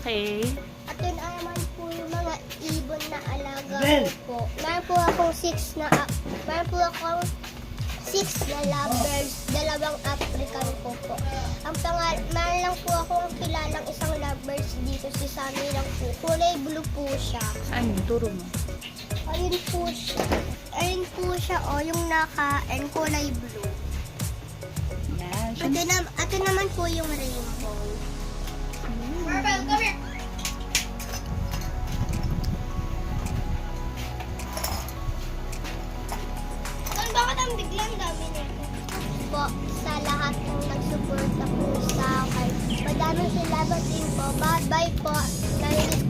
Okay. At yun naman po yung mga ibon na alaga ko po. Meron po akong 6 na lovebirds, dalawang African po po. Meron lang po akong kilalang isang lovebirds dito, si Sammy lang po. Kulay blue po siya. Saan yun? Turo mo. Ayun po siya. Ayun po siya, yung naka-and kulay blue. Yan. Ito naman po yung rainbow. Marvel, come here! Bakit ang biglang dami nito? Po, sa lahat ng nagsuporta po sa akin. Madaming salamat din po. Bye-bye po. Narinig